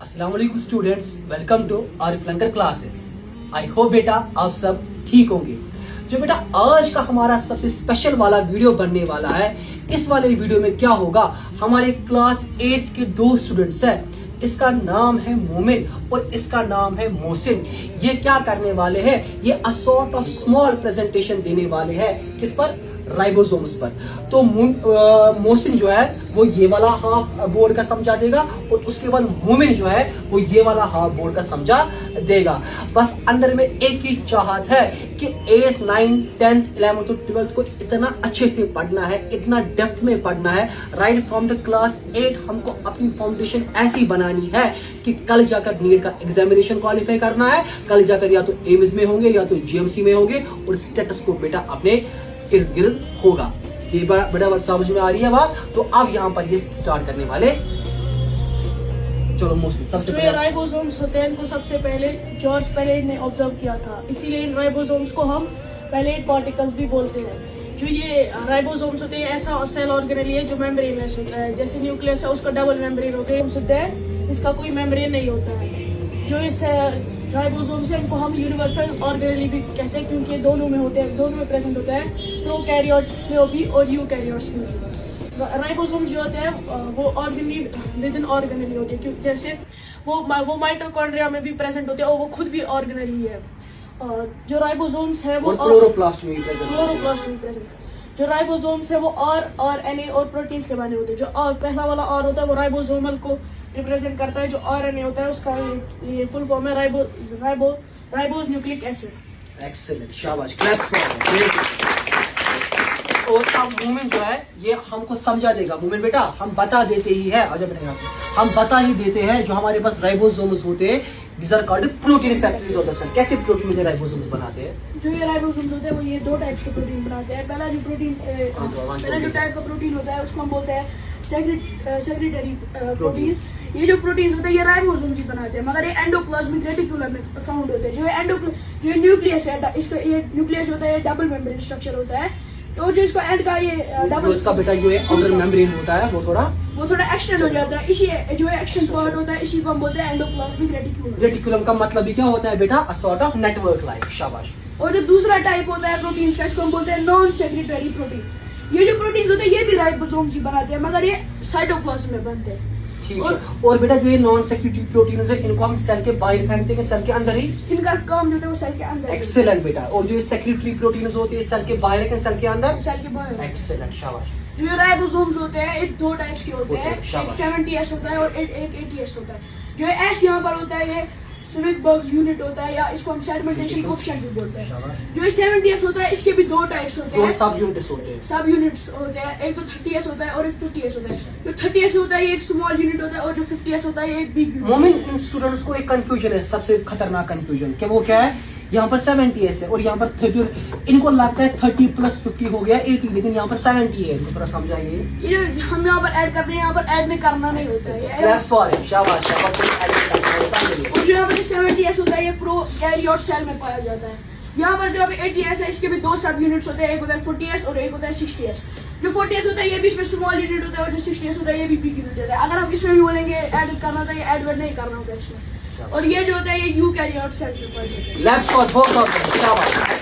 अस्सलाम वालेकुम students, welcome to Arif Langar classes. I hope बेटा आप सब ठीक होंगे। जो बेटा आज का हमारा सबसे स्पेशल वाला वीडियो बनने वाला है, इस वाले वीडियो में क्या होगा, हमारे क्लास 8 के दो स्टूडेंट्स हैं। इसका नाम है मोमिन और इसका नाम है मोहसिन। ये क्या करने वाले हैं, ये a sort of small presentation देने वाले हैं। किस पर? राइबोसोम्स पर। तो मोहसिन जो है वो ये वाला हाफ बोर्ड का समझा देगा और उसके बाद मोमिन जो है वो ये वाला हाफ बोर्ड का समझा देगा। बस अंदर में एक ही चाहत है कि 8, 9, 10, 11 और 12 को इतना अच्छे से पढ़ना है, इतना डेप्थ में पढ़ना है। राइट फ्रॉम द क्लास 8 हमको अपनी फाउंडेशन ऐसी बनानी है कि कल जाकर नीट का एग्जामिनेशन क्वालिफाई करना है। कल जाकर या तो एम्स में होंगे या तो जीएमसी में होंगे और स्टेटस्कोप बेटा अपने इर्द गिर्द होगा। ये बड़ा बात समझ में आ रही है बात। तो अब यहाँ पर ये स्टार्ट करने वाले। चलो मोस्टली सबसे पहले राइबोसोम्स होते हैं, इनको सबसे पहले जॉर्ज पेरेज ने ऑब्जर्व किया था, इसीलिए इन राइबोसोम्स को हम पहले पार्टिकल्स भी बोलते हैं। जो ये राइबोसोम्स होते हैं ऐसा सेल ऑर्गेनेल है जो मेम्ब्रेनलेस होता है। जैसे न्यूक्लियस है उसका डबल मेम्ब्रेन होता है, इसका कोई मेम्ब्रेन नहीं होता है। जो इस राइबोसोम्स है इनको हम यूनिवर्सल ऑर्गेनेल भी कहते हैं, क्योंकि दोनों में होते हैं, दोनों में प्रेजेंट होता है, प्रोकैरियोट्स में भी और यूकैरियोट्स में भी। राइबोसोम्स जो होते हैं वो ऑर्गेनेल विद इन ऑर्गेनेल होते हैं, क्योंकि जैसे वो माइटोकॉन्ड्रिया में भी प्रेजेंट होते हैं और वो खुद भी ऑर्गेनेल ही है। जो राइबोसोम्स है वो क्लोरोप्लास्ट में प्रेजेंट। जो राइबोसोम्स है वो आरएनए और प्रोटीन्स के बने होते हैं। जो पहला वाला आर होता है वो राइबोसोमल को रिप्रेजेंट करता है। जो आरएनए होता है उसका ये फुल फॉर्म है राइबोस न्यूक्लिक एसिड। एक्सीलेंट, शाबाश, क्लैप्स फॉर। और अब मोमिन जो है ये हमको समझा देगा। मोमिन बेटा हम बता देते ही है, आजा बेटा यहाँ से, हम बता ही देते हैं जो हमारे पास राइबोसोम्स होते हैं, these are called protein factories of the cell. कैसे प्रोटीन से राइबोसोम्स बनाते हैं? जो ये राइबोसोम्स होते हैं वो ये दो टाइप्स के प्रोटीन बनाते हैं। पहला जो टाइप का प्रोटीन होता है उसको हम बोलते हैं सेक्रेटरी प्रोटीन्स। ये जो प्रोटीन्स होते हैं ये राइबोसोम्स ही बनाते हैं, मगर ये एंडोप्लाज्मिक रेटिकुलम में फाउंड होते हैं। जो न्यूक्लियस है, इसका ये न्यूक्लियस होता है, डबल मेम्ब्रेन स्ट्रक्चर होता है। तो जो इसका एंड का ये डबल, इसका बेटा जो है आउटर मेम्ब्रेन होता है वो थोड़ा एक्सटेंड हो जाता है। इसी जो एक्सटेंड पार्ट होता है इसी को हम बोलते हैं एंडोप्लाज्मिक रेटिकुलम। रेटिकुलम का मतलब भी क्या होता है बेटा? A sort of network like. शाबाश। और जो दूसरा टाइप होता है प्रोटीन्स का, इसको हम बोलते हैं नॉन सेक्रेटरी प्रोटीन्स। ये जो प्रोटीन्स होते हैं ये भी राइबोसोम्स ही बनाते हैं, मगर ये साइटोप्लाज्म में बनते हैं। ठीक है। और बेटा जो ये नॉन सेक्रेटरी प्रोटीन्स है इनको हम सेल के बाहर फेंक देंगे, सेल के अंदर ही इनका काम जो है वो सेल के अंदर। एक्सीलेंट बेटा। और जो सेक्रेटरी प्रोटीन्स होते हैं सेल के बाहर है, सेल के अंदर, सेल के बाहर। एक्सीलेंट, शाबाश। जो राइबोसोम्स होते हैं एक दो टाइप्स के होते हैं, एक 70S होता है और एक 80S होता है। जो एस यहाँ पर होता है ये स्मिथ-बर्ग यूनिट होता है, या इसको हम सेडिमेंटेशन कोएफिशिएंट भी बोलते हैं। जो 70S होता है इसके भी दो टाइप्स होते हैं, सब यूनिट्स होते हैं। सब यूनिट्स होते हैं, एक तो 30S होता है और एक 50S होता है। जो 30S होता है ये एक स्मॉल यूनिट होता है और जो 50S होता है ये एक बिग यूनिट। मोमिन इन स्टूडेंट्स को एक कंफ्यूजन है, सबसे खतरनाक कंफ्यूजन कि वो क्या है, यहाँ पर 70S है और यहाँ पर 30, इनको लगता है 30 + 50 हो गया 80, लेकिन यहाँ पर 70 है। इनको थोड़ा समझाइए। ये हम यहाँ पर ऐड करते हैं, यहाँ पर ऐड नहीं करना नहीं होता है। क्लैप्स फॉर हिम, शाबाश, शाबाश। और जो यहाँ पर 70S होता है ये प्रोकैरियोट सेल में पाया जाता है। यहाँ पर जो अभी 80S है इसके भी दो सब यूनिट्स होते हैं, एक होता है 40S और एक होता है 60S। जो 40S होता है ये भी इसमें स्मॉल यूनिट होता है और जो 60S होता है ये भी बिग यूनिट होता है। अगर हम इसमें भी बोलेंगे ऐड करना होता है, ये ऐड नहीं करना होता है इसमें। और ये जो होता है ये यूकैरियोट सेल्स में पाया जाता है। Let's go, both of them.